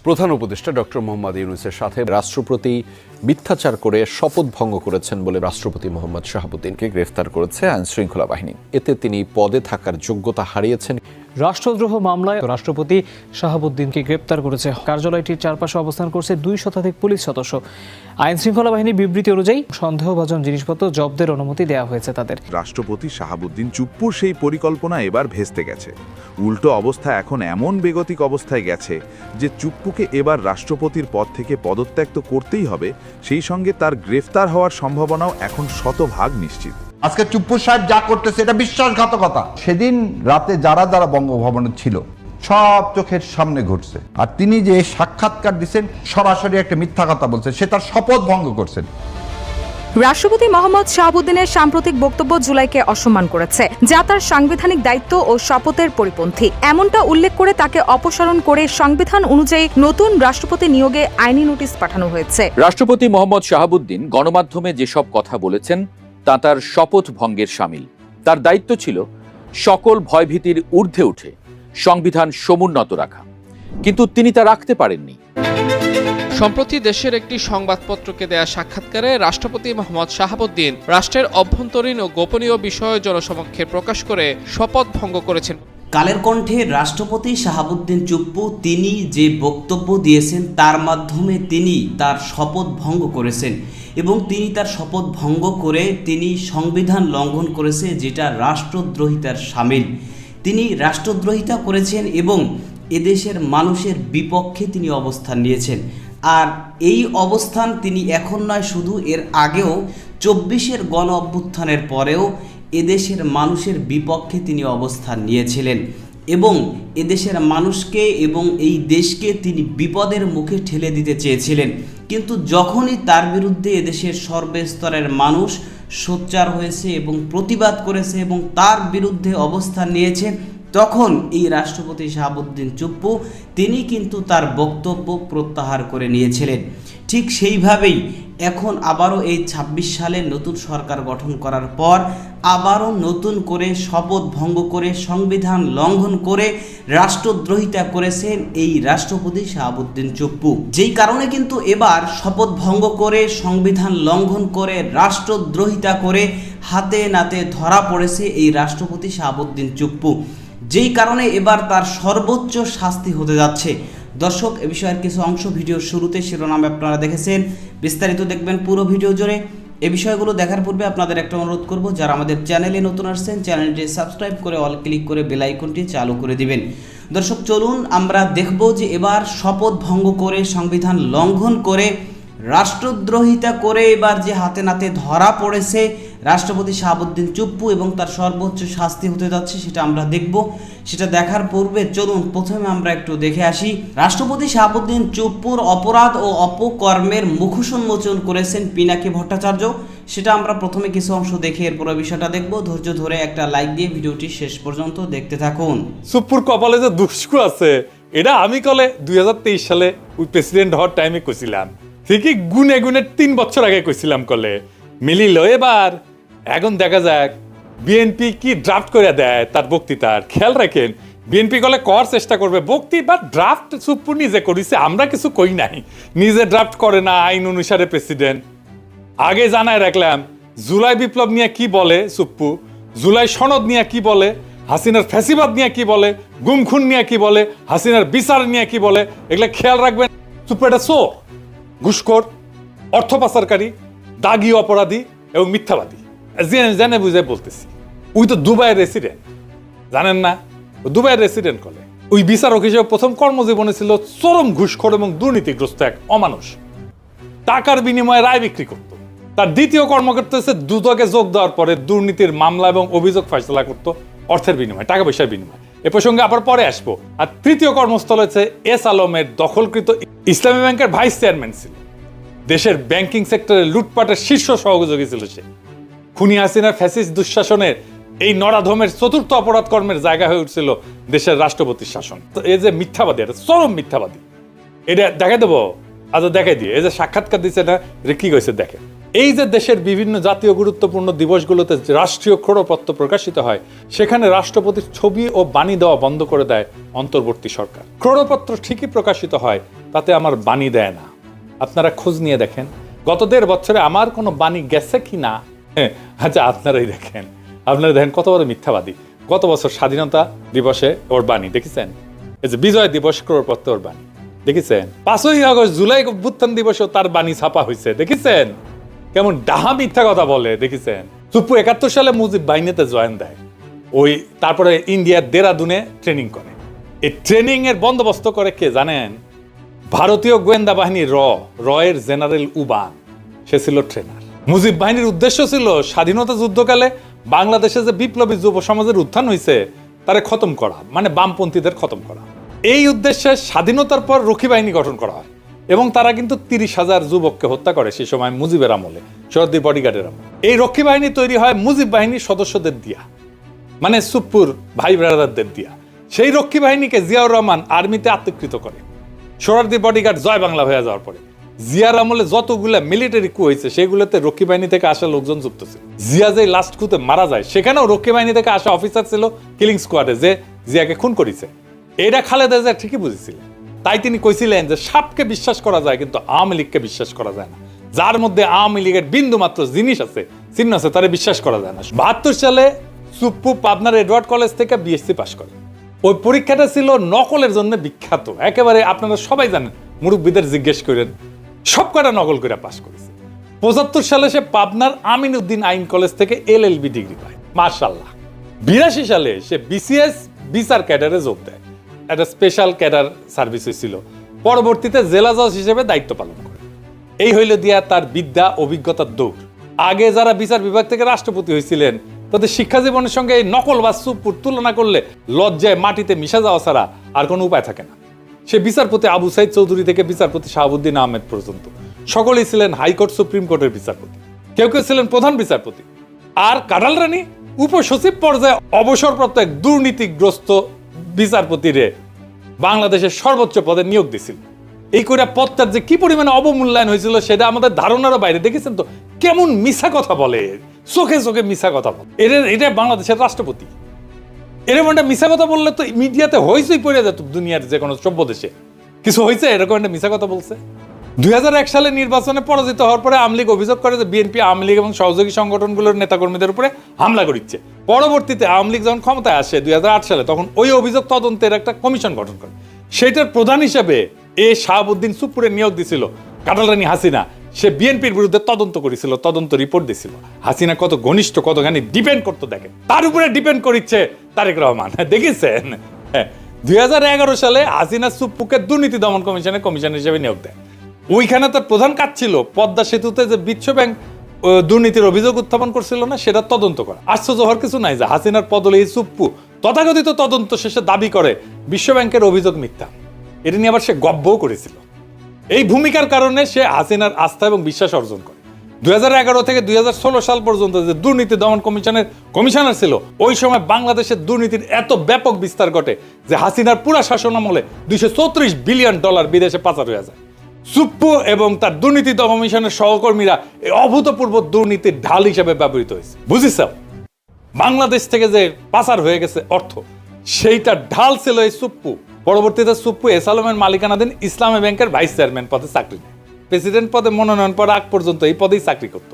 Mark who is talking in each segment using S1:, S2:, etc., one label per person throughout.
S1: প্রধান উপদেষ্টা ডক্টর মোহাম্মদ ইউনূসের সাথে রাষ্ট্রপতি মিথ্যাচার করে শপথ ভঙ্গ করেছেন বলে রাষ্ট্রপতি মোহাম্মদ শাহাবুদ্দিনকে গ্রেফতার করেছে আইনশৃঙ্খলা বাহিনী। এতে তিনি পদে থাকার যোগ্যতা হারিয়েছেন।
S2: রাষ্ট্রদ্রোহ মামলায় রাষ্ট্রপতি শাহাবুদ্দিনকে গ্রেপ্তার করেছে। কার্যালয়টির চারপাশে অবস্থান করছে 2 শতাধিক পুলিশ সদস্য। আইনশৃঙ্খলা বাহিনীর বিবৃতি অনুযায়ী সন্দেহভাজন জিনিসপত্র জব্দের অনুমতি দেওয়া হয়েছে তাদের।
S3: রাষ্ট্রপতি শাহাবুদ্দিন চুপ্পুর সেই পরিকল্পনা এবার ভেস্তে গেছে। উল্টো অবস্থা এখন এমন বেগতিক অবস্থায় গেছে যে চুপ্পুকে এবার রাষ্ট্রপতির পদ থেকে পদত্যাগ তো করতেই হবে, সেই সঙ্গে তার গ্রেফতার হওয়ার সম্ভাবনাও এখন শতভাগ নিশ্চিত।
S4: আজকে চুপ্পু সাহেব যা করতেছে এটা বিশ্বাসঘাতকতা। সেদিন রাতে যারা যারা বঙ্গভবনে ছিল সব চোখের সামনে ঘটছে, আর তিনি যে সাক্ষাৎকার দিচ্ছেন সরাসরি একটা মিথ্যা কথা বলছেন, সে তার শপথ ভঙ্গ করছেন।
S5: রাষ্ট্রপতি মোহাম্মদ শাহাবুদ্দিনের সাম্প্রতিক বক্তব্য জুলাইকে অসম্মান করেছে, যা তার সাংবিধানিক দায়িত্ব ও শপথের পরিপন্থী। এমনটা উল্লেখ করে তাকে অপসারণ করে সংবিধান অনুযায়ী নতুন রাষ্ট্রপতি নিয়োগে আইনি নোটিশ পাঠানো হয়েছে।
S6: রাষ্ট্রপতি মোহাম্মদ শাহাবুদ্দিন গণমাধ্যমে যেসব কথা বলেছেন তা তার শপথ ভঙ্গের শামিল। তার দায়িত্ব ছিল সকল ভয়ভীতির ঊর্ধ্বে উঠে সংবিধান সমুন্নত রাখা, কিন্তু তিনি তা রাখতে পারেননি।
S7: সম্প্রতি দেশের একটি সংবাদপত্রকে দেয়া সাক্ষাৎকারে রাষ্ট্রপতি মোহাম্মদ শাহাবুদ্দিন রাষ্ট্রের অভ্যন্তরীণ ও গোপনীয় বিষয় জনসমক্ষে প্রকাশ করে শপথ ভঙ্গ করেছেন।
S8: কালের কণ্ঠে রাষ্ট্রপতি শাহাবুদ্দিন চুপ্পু তিনি যে বক্তব্য দিয়েছেন তার মাধ্যমে তিনি তার শপথ ভঙ্গ করেছেন, এবং তিনি তার শপথ ভঙ্গ করে তিনি সংবিধান লঙ্ঘন করেছে, যেটা রাষ্ট্রদ্রোহিতার শামিল। তিনি রাষ্ট্রদ্রোহিতা করেছেন এবং এদেশের মানুষের বিপক্ষে তিনি অবস্থান নিয়েছেন। আর এই অবস্থান তিনি এখন নয়, শুধু এর আগেও 24-এর গণ অভ্যুত্থানের পরেও এদেশের মানুষের বিপক্ষে তিনি অবস্থান নিয়েছিলেন এবং এদেশের মানুষকে এবং এই দেশকে তিনি বিপদের মুখে ঠেলে দিতে চেয়েছিলেন। কিন্তু যখনই তার বিরুদ্ধে এদেশের সর্বস্তরের মানুষ সোচ্চার হয়েছে এবং প্রতিবাদ করেছে এবং তার বিরুদ্ধে অবস্থান নিয়েছে, তখন এই রাষ্ট্রপতি শাহাবুদ্দিন চুপ্পু তিনি কিন্তু তার বক্তব্য প্রত্যাহার করে নিয়েছিলেন। ঠিক সেইভাবেই এখন আবারও এই 26 সালে নতুন সরকার গঠন করার পর আবারও নতুন করে শপথ ভঙ্গ করে সংবিধান লঙ্ঘন করে রাষ্ট্রদ্রোহিতা করেছেন এই রাষ্ট্রপতি শাহাবুদ্দিন চুপ্পু। যেই কারণে কিন্তু এবার শপথ ভঙ্গ করে সংবিধান লঙ্ঘন করে রাষ্ট্রদ্রোহিতা করে হাতে নাতে ধরা পড়েছে এই রাষ্ট্রপতি শাহাবুদ্দিন চুপ্পু, যেই কারণে এবার তার সর্বোচ্চ শাস্তি হতে যাচ্ছে। দর্শক, এ বিষয়ের কিছু অংশ ভিডিওর শুরুতে শিরোনামে আপনারা দেখেছেন, বিস্তারিত দেখবেন পুরো ভিডিও জুড়ে। এই বিষয়গুলো দেখার পূর্বে আপনাদের একটা অনুরোধ করব, যারা আমাদের চ্যানেলে নতুন আসছেন চ্যানেলটি সাবস্ক্রাইব করে অল ক্লিক করে বেল আইকনটি চালু করে দিবেন। দর্শক, চলুন আমরা দেখব যে এবার শপথ ভঙ্গ করে সংবিধান লঙ্ঘন করে রাষ্ট্রদ্রোহিতা করে এবার যে হাতে নাতে ধরা পড়েছে রাষ্ট্রপতি শাহাবুদ্দিন চুপ্পু এবং তার সর্বোচ্চ শাস্তি হতে যাচ্ছে, সেটা আমরা দেখব। সেটা দেখার পূর্বে চলুন প্রথমে আমরা একটু দেখে আসি রাষ্ট্রপতি শাহাবুদ্দিন চুপ্পুর অপরাধ ও অপকর্মের মুখোশ উন্মোচন করেছেন পিনাকি ভট্টাচার্য। সেটা আমরা প্রথমে কিছু অংশ দেখে এরপর বিষয়টা দেখব। ধৈর্য ধরে একটা লাইক দিয়ে ভিডিওটি শেষ পর্যন্ত দেখতে থাকুন।
S9: চুপ্পুর কপালে যে দুষ্কু আছে এটা আমি কলে 2023 সালে ওই প্রেসিডেন্ট হওয়ার টাইমে কইছিলাম, ঠিকই গুনে গুনে 3 বছর আগে কইছিলাম, কলে মিলিল। এবার এখন দেখা যাক বিএনপি কি ড্রাফট করে দেয় তার বক্তৃতার। খেয়াল রাখেন, বিএনপি কলে করার চেষ্টা করবে বক্তৃতা ড্রাফট চুপ্পু নিজে করেছে, আমরা কিছু কই নাই, নিজে ড্রাফট করে না আইন অনুসারে প্রেসিডেন্ট। আগে জানায় রাখলাম জুলাই বিপ্লব নিয়ে কি বলে চুপ্পু, জুলাই সনদ নিয়ে কি বলে, হাসিনার ফ্যাসিবাদ নিয়ে কি বলে, গুম খুন নিয়ে কি বলে, হাসিনার বিচার নিয়ে কি বলে, এগুলো খেয়াল রাখবেন। চুপ্পু এটা চোর, ঘুষখোর, অর্থ পাচারকারী, দাগী অপরাধী এবং মিথ্যাবাদী। জেনে বুঝে বলতেছি, ওই তো দুবাইয়ের রেসিডেন্ট, জানেন না? দুবাইয়ের রেসিডেন্ট কলে ওই বিচারক হিসেবে প্রথম কর্মজীবনে ছিল চরম ঘুষখোর এবং দুর্নীতিগ্রস্ত এক অমানুষ, টাকার বিনিময়ে রায় বিক্রি করত। তার দ্বিতীয় কর্মকর্তা হচ্ছে দুদকে যোগ দেওয়ার পরে দুর্নীতির মামলা এবং অভিযোগ ফয়সলা করত অর্থের বিনিময়ে, টাকা পয়সার বিনিময়ে। এ প্রসঙ্গে আবার পরে আসবো। আর তৃতীয় কর্মস্থল হচ্ছে এস আলমের দখলকৃত ইসলামী ব্যাংকের ভাইস চেয়ারম্যান ছিল, দেশের ব্যাংকিং সেক্টরে লুটপাটের শীর্ষ সহযোগী ছিল সে। খুনি হাসিনার ফ্যাসিস্ট দুঃশাসনের এই নরাধমের চতুর্থ অপরাধ কর্মের জায়গা হয়ে উঠছিল দেশের রাষ্ট্রপতির শাসন। তো এই যে মিথ্যাবাদী, এটা চরম মিথ্যাবাদী, এটা দেখাই দেবো। আচ্ছা দেখাই দিয়ে, এই যে সাক্ষাৎকার দিচ্ছে না, এটা কি কইছে দেখে। এই যে দেশের বিভিন্ন জাতীয় গুরুত্বপূর্ণ দিবসগুলোতে রাষ্ট্রীয় ক্রোড়পত্র প্রকাশিত হয়, সেখানে রাষ্ট্রপতির ছবি ও বাণী দেওয়া বন্ধ করে দেয় অন্তর্বর্তী সরকার। ক্রোড়পত্র ঠিকই প্রকাশিত হয়, তাতে আমার বাণী দেয় না। আপনারা খোঁজ নিয়ে দেখেন গত 1.5 বছরে আমার কোনো বাণী গেছে কি না। আচ্ছা আপনারাই দেখেন, আপনারা দেখেন কত বড় মিথ্যাবাদী। গত বছর স্বাধীনতা দিবসে ওর বাণী দেখেছেন, এই যে বিজয় দিবস করার পর ওর বাণী দেখেছেন, 5ই আগস্ট জুলাই অভ্যুত্থান দিবসেও তার বাণী ছাপা হয়েছে দেখেছেন, কেমন ডাহা মিথ্যা কথা বলে দেখেছেন। চুপ্পু 71 সালে মুজিব বাহিনীতে জয়েন দেয়, ওই তারপরে ইন্ডিয়ার দেরাদুনে ট্রেনিং করে। এই ট্রেনিং এর বন্দোবস্ত করে কে জানেন? ভারতীয় গোয়েন্দা বাহিনী রয়ের জেনারেল উবান, সে ছিল ট্রেনার। মুজিব বাহিনীর উদ্দেশ্য ছিল স্বাধীনতা যুদ্ধকালে বাংলাদেশে যে বিপ্লবী যুব সমাজের উত্থান হয়েছে তারে খতম করা, মানে বামপন্থীদের খতম করা। এই উদ্দেশ্যে স্বাধীনতার পর রক্ষী বাহিনী গঠন করা হয় এবং তারা কিন্তু 30,000 যুবককে হত্যা করে সেই সময় মুজিবের আমলে, শরদ্দির বডিগার্ডের আমলে। এই রক্ষী বাহিনী তৈরি হয় মুজিব বাহিনীর সদস্যদের দিয়া, মানে সুপ্পুর ভাই ব্রাদারদের দিয়া। সেই রক্ষী বাহিনীকে জিয়াউর রহমান আর্মিতে আত্মীকৃত করে শরদ্দির বডিগার্ড জয় বাংলা হয়ে যাওয়ার পরে। জিয়ার আমলে যতগুলা মিলিটারি কু হয়েছে সেগুলোতে রক্ষী বাহিনী থেকে আসা লোকজন যুক্ত ছিল। জিয়া যে লাস্ট কুতে মারা যায় সেখানেও রক্ষী বাহিনী থেকে আসা অফিসার ছিল কিলিং স্কোয়াডে, যে জিয়াকে খুন করেছে। এটা খালেদা জিয়া ঠিকই বুঝেছিলেন, তাই তিনি কইছিলেন যে সাপকে বিশ্বাস করা যায় কিন্তু আওয়ামী লীগকে বিশ্বাস করা যায় না। যার মধ্যে আওয়ামী লীগের বিন্দু মাত্র জিনিস আছে, চিহ্ন আছে, তারে বিশ্বাস করা যায় না। 72 সালে সুপ্পু পাবনার এডওয়ার্ড কলেজ থেকে বিএসসি পাশ করে। ওই পরীক্ষাটা ছিল নকলের জন্য বিখ্যাত, একেবারে আপনারা সবাই জানেন, মুরব্বীদের জিজ্ঞেস করেন, সব কটা নকল করে পাশ করেছে। 75 সালে সে পাবনার আমিন উদ্দিন আইন কলেজ থেকে LLB ডিগ্রি পায়, মাশাআল্লাহ। 82 সালে সে BCS বিচার ক্যাডারে যোগ দেয়, একটা স্পেশাল ক্যাডার সার্ভিস হয়েছিল। পরবর্তীতে জেলা জজ হিসেবে দায়িত্ব পালন করে। এই হইল দিয়া তার বিদ্যা অভিজ্ঞতার দৌড়। আগে যারা বিচার বিভাগ থেকে রাষ্ট্রপতি হয়েছিলেন তাদের শিক্ষা জীবনের সঙ্গে এই নকল বা সুপুর তুলনা করলে লজ্জায় মাটিতে মিশা যাওয়া ছাড়া আর কোনো উপায় থাকে না। সে বিচারপতি আবু সাইদ চৌধুরী থেকে বিচারপতি শাহাবুদ্দিন আহমেদ পর্যন্ত সকলেই ছিলেন হাইকোর্ট সুপ্রিম কোর্টের বিচারপতি, কেউ কেউ ছিলেন প্রধান বিচারপতি। আর কাঁঠাল রানী উপসচিব পর্যায়ে অবসরপ্রাপ্ত এক দুর্নীতিগ্রস্ত বিচারপতিরে বাংলাদেশের সর্বোচ্চ পদে নিয়োগ দিছিল। এই করে পদটার যে কি পরিমাণে অবমূল্যায়ন হয়েছিল সেটা আমাদের ধারণারও বাইরে। দেখেছেন তো কেমন মিছা কথা বলে, চোখে চোখে মিছা কথা বলে। এটা বাংলাদেশের রাষ্ট্রপতি। এরকম একটা মিছা কথা বললে তো মিডিয়াতে হইচই পড়ে যেত, দুনিয়ার যে কোনো সভ্য দেশে কিছু হয়েছে এরকম একটা মিছা কথা বলছে। 2001 সালে নির্বাচনে পরাজিত হওয়ার পরে আওয়ামী লীগ অভিযোগ করে যে বিএনপি, আওয়ামী লীগ এবং সহযোগী সংগঠনগুলোর নেতাকর্মীদের উপরে হামলা করিচ্ছে। পরবর্তীতে আওয়ামী লীগ যখন ক্ষমতায় আসে 2008 সালে, তখন ওই অভিযোগ তদন্তের একটা কমিশন গঠন করে। সেটার প্রধান হিসেবে শাহাবুদ্দিন সুপ্পুরে নিয়োগ দিছিল কাঁঠাল রানী হাসিনা। সে বিএনপির বিরুদ্ধে তদন্ত করেছিল, তদন্ত রিপোর্ট দিছিল। হাসিনা কত ঘনিষ্ঠ, কতখানি ডিপেন্ড করতো দেখেন, তার উপরে ডিপেন্ড করিচ্ছে তারেক রহমান, দেখেছেন। 2011 সালে হাসিনা সুপ্পুকে দুর্নীতি দমন কমিশন হিসেবে নিয়োগ দেয়। ওইখানে তার প্রধান কাজ ছিল পদ্মা সেতুতে যে বিশ্ব ব্যাংক দুর্নীতির অভিযোগ উত্থাপন করছিল না, সেটা তদন্ত করা। আশ্চর্য হওয়ার কিছু নাই যে হাসিনার পদলেহী সুপ্পু তথাকথিত তদন্ত শেষে দাবি করে বিশ্ব ব্যাংকের অভিযোগ মিথ্যা। এটা নিয়ে আবার সে গব্বও করেছিল। এই ভূমিকার কারণে সে হাসিনার আস্থা এবং বিশ্বাস অর্জন করে। 2011 থেকে 2016 সাল পর্যন্ত যে দুর্নীতি দমন কমিশনের কমিশনার ছিল, ওই সময় বাংলাদেশের দুর্নীতির এত ব্যাপক বিস্তার ঘটে যে হাসিনার পুরা শাসন আমলে $234 বিলিয়ন বিদেশে পাচার হয়ে যায়। সুপ্পু এবং তার দুর্নীতি দমন কমিশনের সহকর্মীরা এই অভূতপূর্ব দুর্নীতির ঢাল হিসেবে ব্যবহৃত হয়েছে। বুঝিস বাংলাদেশ থেকে যে পাচার হয়ে গেছে অর্থ, সেইটা ঢাল ছিল এই সুপ্পু। পরবর্তীতে সুপ্পু এস আলমের মালিকানাধীন ইসলামী ব্যাংকের ভাইস চেয়ারম্যান পদে চাকরি নেয়। প্রেসিডেন্ট পদে মনোনয়ন পাওয়ার আগ পর্যন্ত এই পদেই চাকরি করত।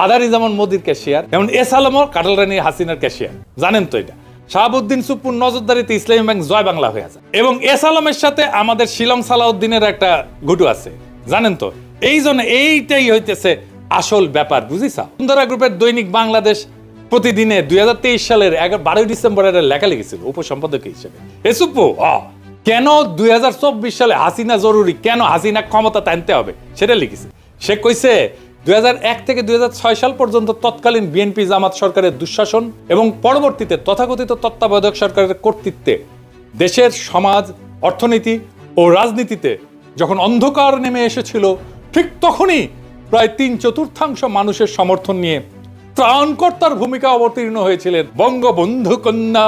S9: আদারি যেমন মোদির ক্যাশিয়ার, যেমন এস আলমও কাঁঠাল রানী হাসিনার ক্যাশিয়ার। জানেন তো এটা। শাহাবুদ্দিন সুপ্পুর নজরদারিতে ইসলামী ব্যাংক জয় বাংলা হয়ে যায়। এবং এস আলমের সাথে আমাদের শিলং সালাউদ্দিনের একটা গুটু আছে, জানেন তো। এই জন্য এইটাই হইতেছে আসল ব্যাপার, বুঝিছা। বসুন্ধরা গ্রুপের দৈনিক বাংলাদেশ প্রতিদিনে 2023 সালের 12 ডিসেম্বরের লেখা লিখেছিল উপসম্পাদক হিসেবে। এ সুপ্পু কেন 2024 সালে হাসিনা জরুরি, কেন হাসিনা ক্ষমতা টানতে হবে সেটা লিখেছে। সে কইছে 2001 থেকে 2006 সাল পর্যন্ত তৎকালীন বিএনপি জামাত সরকারের দুঃশাসন এবং পরবর্তীতে তথাকথিত তত্ত্বাবধায়ক সরকারের কর্তৃত্বে দেশের সমাজ, অর্থনীতি ও রাজনীতিতে যখন অন্ধকার নেমে এসেছিল, ঠিক তখনই প্রায় 3/4 মানুষের সমর্থন নিয়ে ত্রাণকর্তার ভূমিকা অবতীর্ণ হয়েছিলেন বঙ্গবন্ধু কন্যা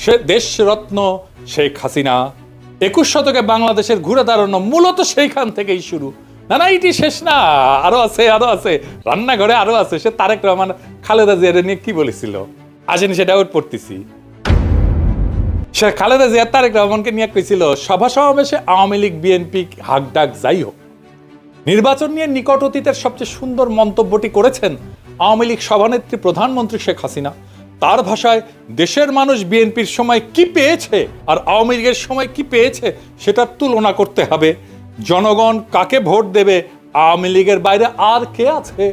S9: সে দেশরত্ন শেখ হাসিনা। 21 শতকে বাংলাদেশের ঘুরে দাঁড়ানো মূলত সেইখান থেকেই শুরু। না এটি শেষ না, আরো আছে, রান্নাঘরে আরো আছে। সে তারেক রহমান খালেদা জিয়ার নিয়ে কি বলেছিল, আসেন সেটা ওর পড়তেছি। সে খালেদা জিয়া তারেক রহমানকে নিয়ে কইছিল সভা সমাবেশে আওয়ামী লীগ বিএনপি হাক ডাক যাই হোক, নির্বাচন নিয়ে নিকট অতীতের সবচেয়ে সুন্দর মন্তব্যটি করেছেন আওয়ামী লীগ সভানেত্রী প্রধানমন্ত্রী শেখ হাসিনা। তার ভাষায় দেশের মানুষ বিএনপির সময় কি পেয়েছে আর আওয়ামী লীগের সময় কি পেয়েছে সেটার তুলনা করতে হবে। জনগণ কাকে ভোট দেবে, আওয়ামী লীগের বাইরে আর কে আছে?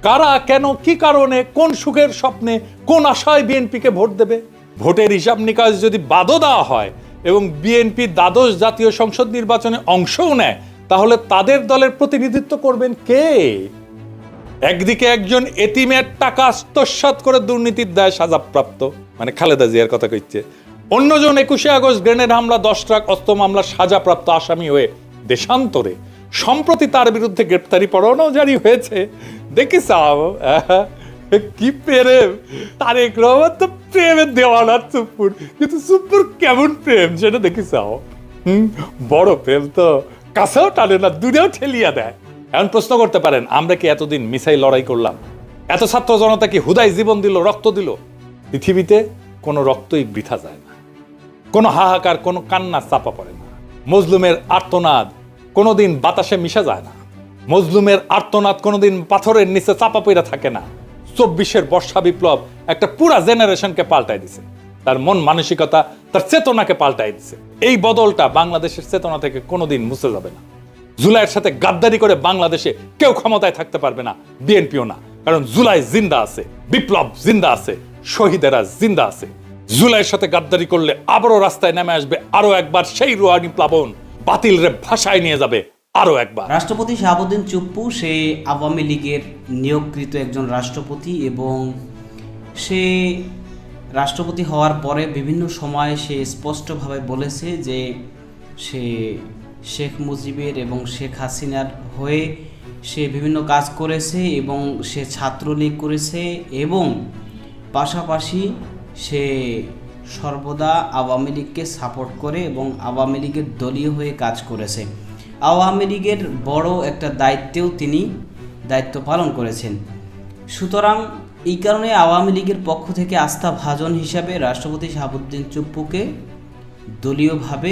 S9: কারা, কেন, কি কারণে, কোন সুখের স্বপ্নে, কোন আশায় বিএনপিকে ভোট দেবে? ভোটের হিসাব নিকাশ যদি বাদও দেওয়া হয় এবং বিএনপি দ্বাদশ জাতীয় সংসদ নির্বাচনে অংশও নেয়, তাহলে তাদের দলের প্রতিনিধিত্ব করবেন কে? একদিকে একজন এতিমের টাকা আত্মসাৎ করে দুর্নীতির দায়ে সাজাপ্রাপ্ত, মানে খালেদা জিয়ার কথা কইছে, অন্যজন 21শে আগস্ট গ্রেনেড হামলা, 10 ট্রাক অস্ত্র মামলার সাজাপ্রাপ্ত আসামি হয়ে দেশান্তরে। সম্প্রতি তার বিরুদ্ধে গ্রেপ্তারি পরোয়ানাও জারি হয়েছে। দেখি সাহ কি প্রেম! তারেক রহমান তো প্রেমের দেওয়ানা চুপ্পুর, কিন্তু চুপ্পুর কেমন প্রেম সেটা দেখি চাও। বড় প্রেম তো কাছেও টানে না, দূরেও ঠেলিয়া দেয়। এখন প্রশ্ন করতে পারেন, আমরা কি এতদিন মিসাই লড়াই করলাম? এত ছাত্র জনতা কি হুদাই জীবন দিল, রক্ত দিল? পৃথিবীতে কোনো রক্তই বৃথা যায় না, কোনো হাহাকার, কোনো কান্না চাপা পড়ে না। মজলুমের আর্তনাদ কোনোদিন বাতাসে মিশা যায় না, মজলুমের আর্তনাদ কোনোদিন পাথরের নিচে চাপা পড়ে থাকে না। 24-এর বর্ষা বিপ্লব একটা পুরা জেনারেশনকে পাল্টাই দিছে, তার মন মানসিকতা, তার চেতনাকে পাল্টাই দিছে। এই বদলটা বাংলাদেশের চেতনা থেকে কোনোদিন মুছে যাবে না। জুলাইয়ের সাথে গাদ্দারি করে বাংলাদেশে কেউ ক্ষমতায় থাকতে পারবে না, বিএনপিও না। কারণ জুলাই জিন্দা আছে, বিপ্লব জিন্দা আছে, শহীদেরা জিন্দা আছে। জুলাইয়ের সাথে গাদ্দারি করলে আবারও রাস্তায় নেমে আসবে আরো একবার সেই রুহানি প্লাবন, বাতিল রে ভাষায় নিয়ে যাবে আরো একবার।
S8: রাষ্ট্রপতি শাহাবুদ্দিন চুপ্পু সে আওয়ামী লীগের নিয়োগকৃত একজন রাষ্ট্রপতি এবং সে রাষ্ট্রপতি হওয়ার পরে বিভিন্ন সময়ে সে স্পষ্টভাবে বলেছে যে সে শেখ মুজিবের এবং শেখ হাসিনার হয়ে সে বিভিন্ন কাজ করেছে এবং সে ছাত্রলীগ করেছে এবং পাশাপাশি সে সর্বদা আওয়ামী লীগকে সাপোর্ট করে এবং আওয়ামী লীগের দলীয় হয়ে কাজ করেছে। আওয়ামী লীগের বড় একটা দায়িত্বেও তিনি দায়িত্ব পালন করেছেন। সুতরাং এই কারণে আওয়ামী লীগের পক্ষ থেকে আস্থাভাজন হিসাবে রাষ্ট্রপতি শাহাবুদ্দিন চুপ্পুকে দলীয়ভাবে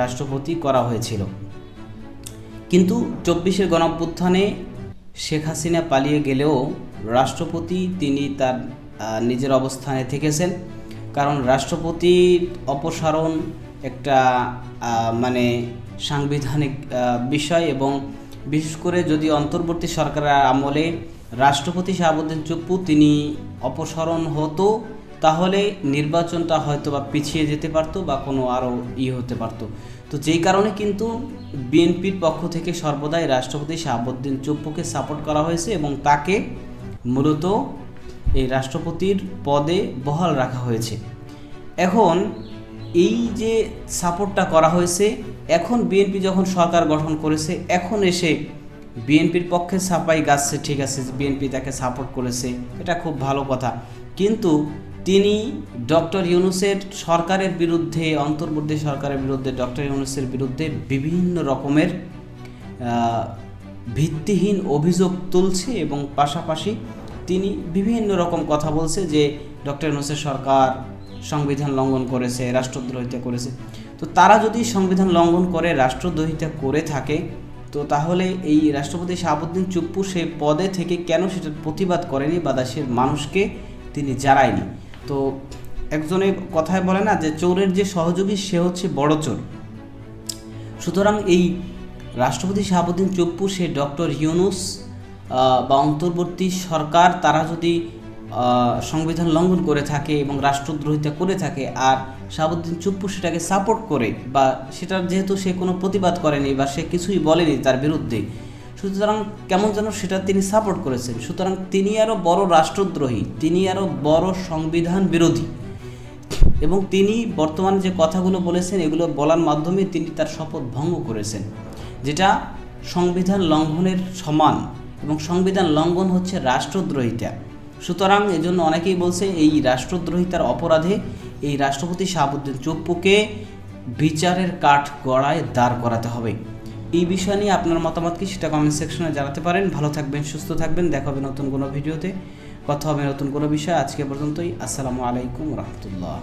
S8: রাষ্ট্রপতি করা হয়েছিল। কিন্তু 24-এর গণঅভ্যুত্থানে শেখ হাসিনা পালিয়ে গেলেও রাষ্ট্রপতি তিনি তার নিজের অবস্থানে থেকেছেন। কারণ রাষ্ট্রপতির অপসারণ একটা মানে সাংবিধানিক বিষয় এবং বিশেষ করে যদি অন্তর্বর্তী সরকারের আমলে রাষ্ট্রপতি শাহাবুদ্দিন চুপ্পু তিনি অপসারণ হতো, তাহলে নির্বাচনটা হয়তো বা পিছিয়ে যেতে পারতো বা কোনো আরও হতে পারতো। তো যেই কারণে কিন্তু বিএনপির পক্ষ থেকে সর্বদাই রাষ্ট্রপতি শাহাবুদ্দিন চুপ্পুকে সাপোর্ট করা হয়েছে এবং তাকে মূলত এই রাষ্ট্রপতির পদে বহাল রাখা হয়েছে। এখন এই যে সাপোর্টটা করা হয়েছে, এখন বিএনপি যখন সরকার গঠন করেছে, এখন এসে বিএনপির পক্ষে ছাপাই গাচ্ছে, ঠিক আছে বিএনপি তাকে সাপোর্ট করেছে, এটা খুব ভালো কথা। কিন্তু তিনি ডক্টর ইউনূসের সরকারের বিরুদ্ধে, অন্তর্বর্তী সরকারের বিরুদ্ধে, ডক্টর ইউনূসের বিরুদ্ধে বিভিন্ন রকমের ভিত্তিহীন অভিযোগ তুলছে এবং পাশাপাশি তিনি বিভিন্ন রকম কথা বলছে যে ডক্টর ইউনূসের সরকার সংবিধান লঙ্ঘন করেছে, রাষ্ট্রদ্রোহিতা করেছে। তো তারা যদি সংবিধান লঙ্ঘন করে, রাষ্ট্রদ্রোহিতা করে থাকে, তো তাহলে এই রাষ্ট্রপতি শাহাবুদ্দিন চুপ্পু সেই পদে থেকে কেন সেটার প্রতিবাদ করেনি বা দেশের মানুষকে তিনি জানায়নি? তো একজনে কথায় বলে না যে চোরের যে সহযোগী সে হচ্ছে বড় চোর। সুতরাং এই রাষ্ট্রপতি শাহাবুদ্দিন চুপ্পু সে ডক্টর ইউনূস বা অন্তর্বর্তী সরকার তারা যদি সংবিধান লঙ্ঘন করে থাকে এবং রাষ্ট্রদ্রোহিতা করে থাকে আর শাহাবুদ্দিন চুপ্পু সেটাকে সাপোর্ট করে বা সেটার যেহেতু সে কোনো প্রতিবাদ করেনি বা সে কিছুই বলেনি তার বিরুদ্ধে, সুতরাং কেমন যেন সেটা তিনি সাপোর্ট করেছেন। সুতরাং তিনি আরও বড় রাষ্ট্রদ্রোহী, তিনি আরও বড় সংবিধান বিরোধী এবং তিনি বর্তমানে যে কথাগুলো বলেছেন এগুলো বলার মাধ্যমে তিনি তার শপথ ভঙ্গ করেছেন, যেটা সংবিধান লঙ্ঘনের সমান এবং সংবিধান লঙ্ঘন হচ্ছে রাষ্ট্রদ্রোহিতা। সুতরাং এজন্য অনেকেই বলছে এই রাষ্ট্রদ্রোহিতার অপরাধে এই রাষ্ট্রপতি শাহাবুদ্দিন চুপ্পুকে বিচারের কাঠ গড়ায় দাঁড় করাতে হবে। এই বিষয় নিয়ে আপনার মতামত কি সেটা কমেন্ট সেকশনে জানাতে পারেন। ভালো থাকবেন, সুস্থ থাকবেন, দেখা হবে নতুন কোনো ভিডিওতে, কথা হবে নতুন কোনো বিষয়। আজকে পর্যন্তই, আসসালামু আলাইকুম রহমতুল্লাহ।